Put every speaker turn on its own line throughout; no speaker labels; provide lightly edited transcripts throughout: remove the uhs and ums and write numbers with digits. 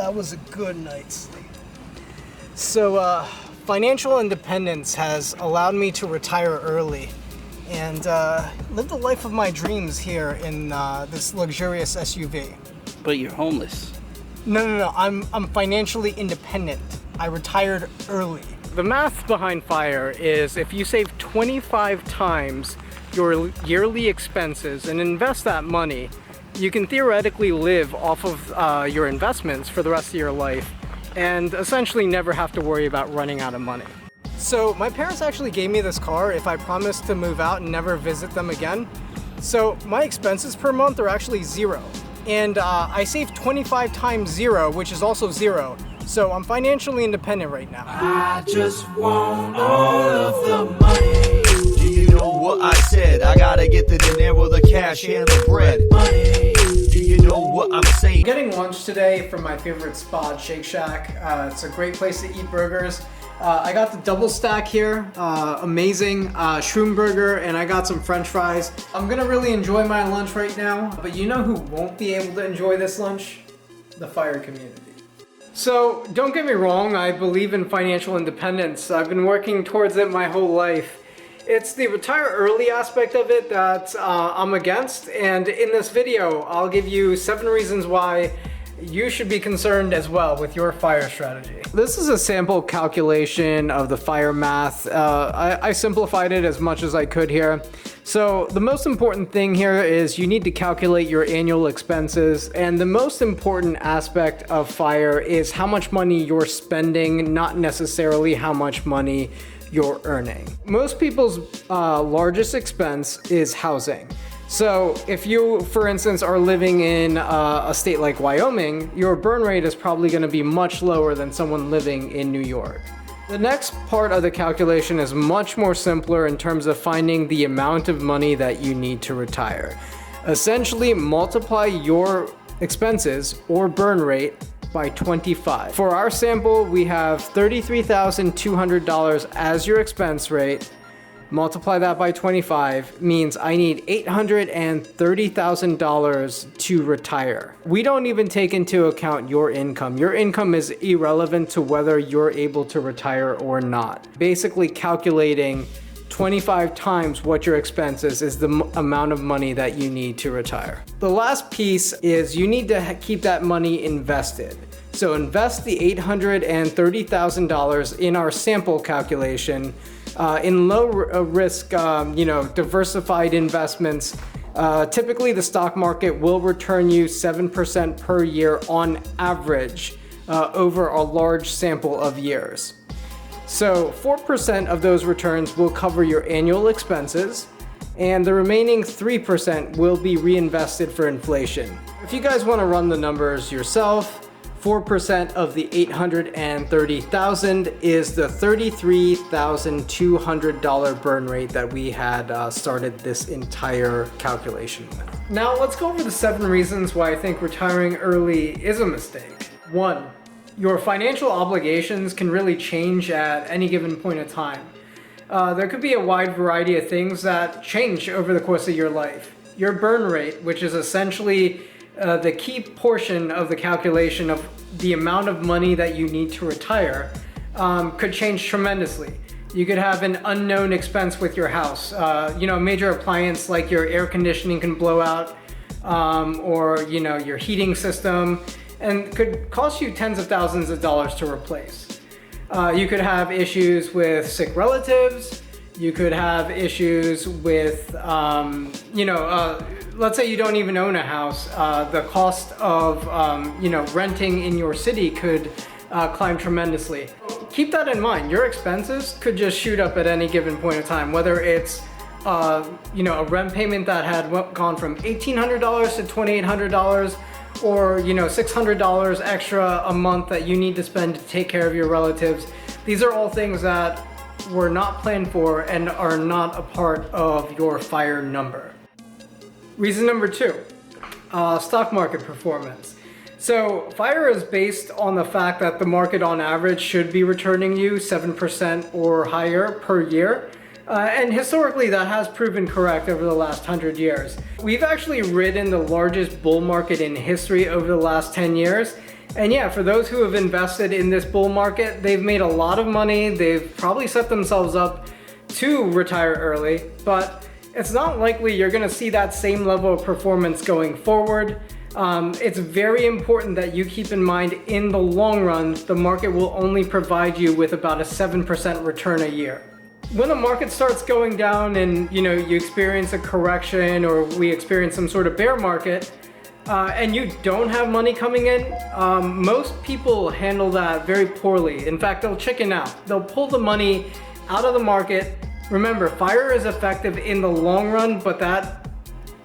That was a good night's sleep. So, financial independence has allowed me to retire early and live the life of my dreams here in this luxurious SUV.
But you're homeless.
No. I'm financially independent. I retired early. The math behind FIRE is if you save 25 times your yearly expenses and invest that money, you can theoretically live off of your investments for the rest of your life and essentially never have to worry about running out of money. So my parents actually gave me this car if I promised to move out and never visit them again. So my expenses per month are actually zero. And I saved 25 times zero, which is also zero. So I'm financially independent right now.
I just want all of the money. Do you know what I said? I gotta get the dinero, the cash, and the bread. Money. Do you know what I'm saying?
I'm getting lunch today from my favorite spot, Shake Shack. It's a great place to eat burgers. I got the double stack here, amazing shroom burger, and I got some french fries. I'm gonna really enjoy my lunch right now, but you know who won't be able to enjoy this lunch? The FIRE community. So don't get me wrong, I believe in financial independence. I've been working towards it my whole life. It's the retire early aspect of it that I'm against, and in this video I'll give you 7 reasons why you should be concerned as well with your FIRE strategy. This is a sample calculation of the FIRE math. I simplified it as much as I could here. So the most important thing here is you need to calculate your annual expenses, and the most important aspect of FIRE is how much money you're spending, not necessarily how much money you're earning. Most people's largest expense is housing. So if you, for instance, are living in a state like Wyoming, your burn rate is probably going to be much lower than someone living in New York. The next part of the calculation is much more simpler in terms of finding the amount of money that you need to retire. Essentially, multiply your expenses or burn rate by 25. For our sample, we have $33,200 as your expense rate. Multiply that by 25 means I need $830,000 to retire. We don't even take into account your income. Your income is irrelevant to whether you're able to retire or not. Basically calculating 25 times what your expenses is the amount of money that you need to retire. The last piece is you need to keep that money invested. So invest the $830,000 in our sample calculation in low risk, diversified investments. Typically the stock market will return you 7% per year on average over a large sample of years. So 4% of those returns will cover your annual expenses, and the remaining 3% will be reinvested for inflation. If you guys want to run the numbers yourself, 4% of the $830,000 is the $33,200 burn rate that we had started this entire calculation with. Now let's go over the 7 reasons why I think retiring early is a mistake. 1, your financial obligations can really change at any given point in time. There could be a wide variety of things that change over the course of your life. Your burn rate, which is essentially the key portion of the calculation of the amount of money that you need to retire, could change tremendously. You could have an unknown expense with your house. A major appliance like your air conditioning can blow out, or your heating system, and could cost you tens of thousands of dollars to replace. You could have issues with sick relatives. You could have issues with, let's say you don't even own a house. The cost of, renting in your city could climb tremendously. Keep that in mind. Your expenses could just shoot up at any given point in time, whether it's, a rent payment that had gone from $1,800 to $2,800, or, $600 extra a month that you need to spend to take care of your relatives. These are all things that were not planned for and are not a part of your FIRE number. Reason number 2, stock market performance. So FIRE is based on the fact that the market on average should be returning you 7% or higher per year. And historically that has proven correct over the last 100 years. We've actually ridden the largest bull market in history over the last 10 years. And yeah, for those who have invested in this bull market, they've made a lot of money. They've probably set themselves up to retire early, but it's not likely you're gonna see that same level of performance going forward. It's very important that you keep in mind, in the long run, the market will only provide you with about a 7% return a year. When the market starts going down and you experience a correction, or we experience some sort of bear market, and you don't have money coming in, most people handle that very poorly. In fact, they'll chicken out. They'll pull the money out of the market. Remember, FIRE is effective in the long run, but that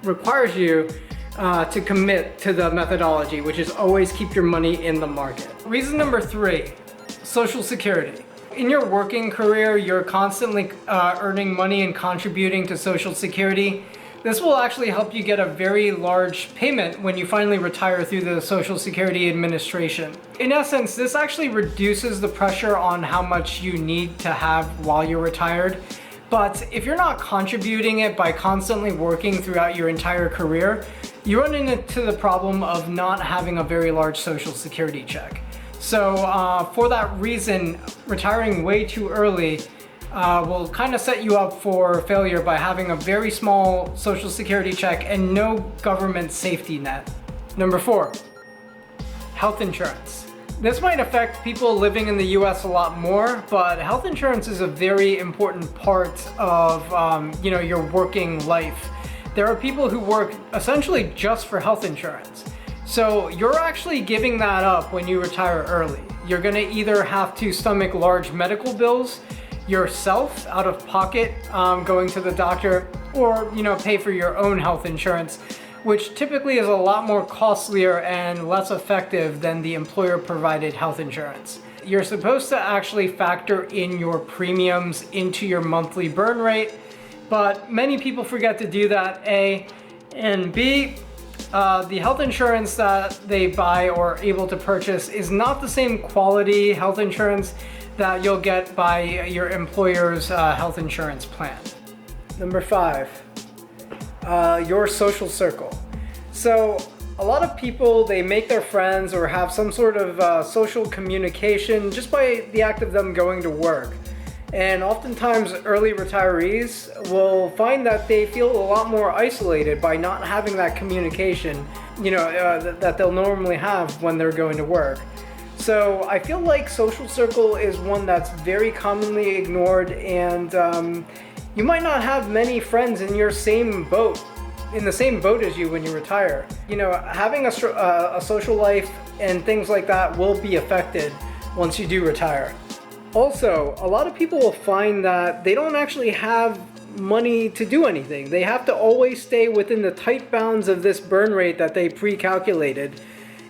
requires you to commit to the methodology, which is always keep your money in the market. Reason number 3, Social Security. In your working career, you're constantly earning money and contributing to Social Security. This will actually help you get a very large payment when you finally retire through the Social Security Administration. In essence, this actually reduces the pressure on how much you need to have while you're retired. But if you're not contributing it by constantly working throughout your entire career, you run into the problem of not having a very large Social Security check. So for that reason, retiring way too early will kind of set you up for failure by having a very small Social Security check and no government safety net. Number 4, health insurance. This might affect people living in the US a lot more, but health insurance is a very important part of your working life. There are people who work essentially just for health insurance. So you're actually giving that up when you retire early. You're gonna either have to stomach large medical bills yourself out of pocket, going to the doctor, or pay for your own health insurance, which typically is a lot more costlier and less effective than the employer provided health insurance. You're supposed to actually factor in your premiums into your monthly burn rate, but many people forget to do that, A, and B, the health insurance that they buy or are able to purchase is not the same quality health insurance that you'll get by your employer's health insurance plan. Number 5, your social circle. So a lot of people, they make their friends or have some sort of social communication just by the act of them going to work. And oftentimes early retirees will find that they feel a lot more isolated by not having that communication, that they'll normally have when they're going to work. So I feel like social circle is one that's very commonly ignored, and you might not have many friends in your same boat, in the same boat as you when you retire. Having a social life and things like that will be affected once you do retire. Also, a lot of people will find that they don't actually have money to do anything. They have to always stay within the tight bounds of this burn rate that they pre-calculated,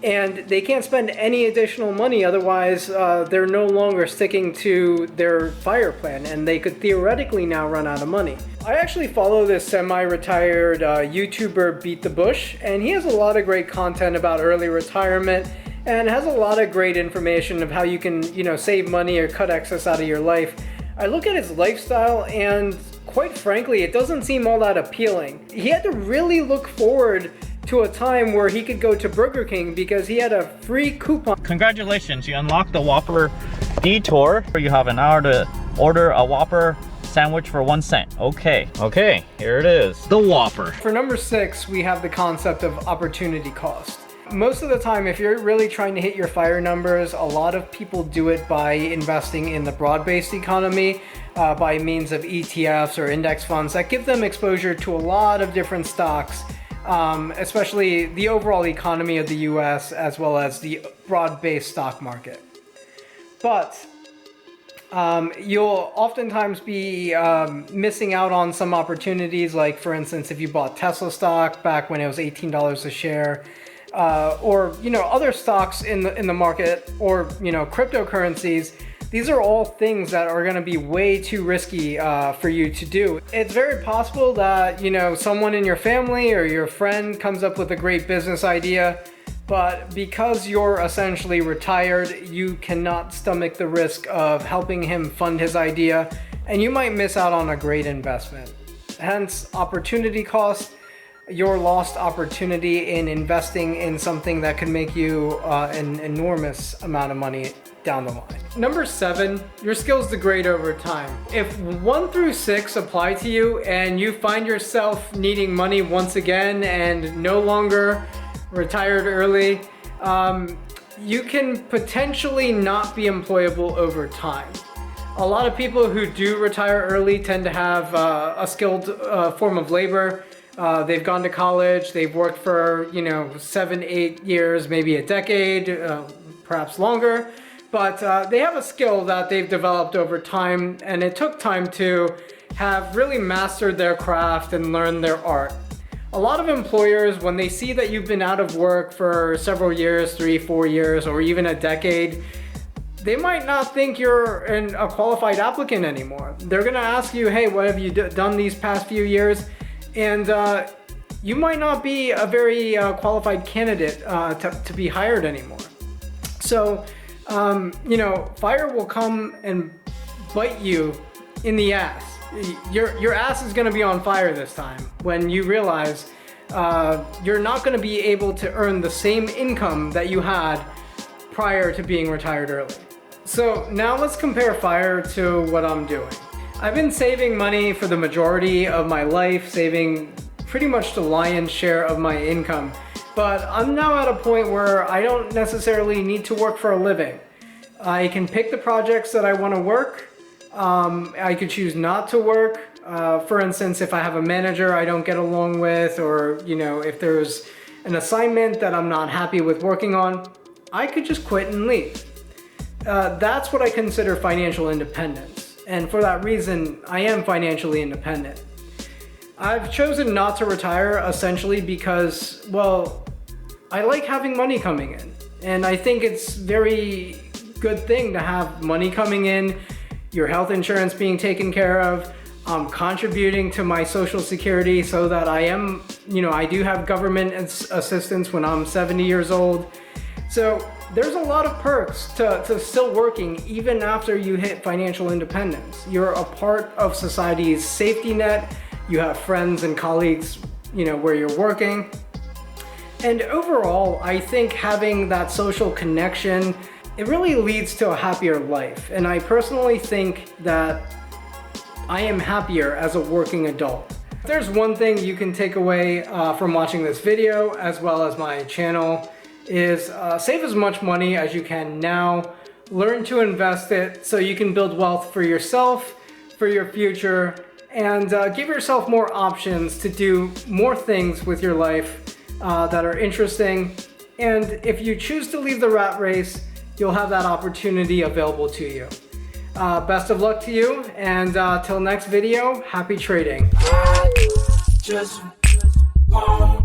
and they can't spend any additional money, otherwise they're no longer sticking to their FIRE plan, and they could theoretically now run out of money. I actually follow this semi-retired YouTuber Beat the Bush, and he has a lot of great content about early retirement and has a lot of great information of how you can, save money or cut excess out of your life. I look at his lifestyle, and quite frankly, it doesn't seem all that appealing. He had to really look forward to a time where he could go to Burger King because he had a free coupon.
Congratulations, you unlocked the Whopper detour. You have an hour to order a Whopper sandwich for 1 cent. Okay, here it is, the Whopper.
For number 6, we have the concept of opportunity cost. Most of the time, if you're really trying to hit your FIRE numbers, a lot of people do it by investing in the broad-based economy by means of ETFs or index funds that give them exposure to a lot of different stocks, especially the overall economy of the US as well as the broad-based stock market. But you'll oftentimes be missing out on some opportunities, like for instance, if you bought Tesla stock back when it was $18 a share, or other stocks in the market, or cryptocurrencies. These are all things that are going to be way too risky for you to do. It's very possible that someone in your family or your friend comes up with a great business idea, but because you're essentially retired, you cannot stomach the risk of helping him fund his idea, and you might miss out on a great investment. Hence, opportunity cost. your lost opportunity in investing in something that could make you an enormous amount of money down the line. Number 7, your skills degrade over time. If 1 through 6 apply to you and you find yourself needing money once again and no longer retired early, you can potentially not be employable over time. A lot of people who do retire early tend to have a skilled form of labor. They've gone to college, they've worked for 7, 8 years, maybe a decade, perhaps longer, but they have a skill that they've developed over time, and it took time to have really mastered their craft and learned their art. A lot of employers, when they see that you've been out of work for several years, 3, 4 years, or even a decade, they might not think you're a qualified applicant anymore. They're gonna ask you, hey, what have you done these past few years? And you might not be a very qualified candidate to be hired anymore. So, fire will come and bite you in the ass. Your ass is gonna be on fire this time when you realize you're not gonna be able to earn the same income that you had prior to being retired early. So now let's compare fire to what I'm doing. I've been saving money for the majority of my life, saving pretty much the lion's share of my income. But I'm now at a point where I don't necessarily need to work for a living. I can pick the projects that I want to work. I could choose not to work. For instance, if I have a manager I don't get along with, or if there's an assignment that I'm not happy with working on, I could just quit and leave. That's what I consider financial independence. And for that reason, I am financially independent. I've chosen not to retire essentially because, well, I like having money coming in. And I think it's very good thing to have money coming in, your health insurance being taken care of, contributing to my Social Security so that I do have government assistance when I'm 70 years old. So there's a lot of perks to still working even after you hit financial independence. You're a part of society's safety net. You have friends and colleagues, where you're working. And overall, I think having that social connection, it really leads to a happier life. And I personally think that I am happier as a working adult. If there's one thing you can take away from watching this video, as well as my channel, is save as much money as you can now, learn to invest it so you can build wealth for yourself, for your future, and give yourself more options to do more things with your life that are interesting. And if you choose to leave the rat race, you'll have that opportunity available to you. Best of luck to you, and till next video, happy trading.
Just want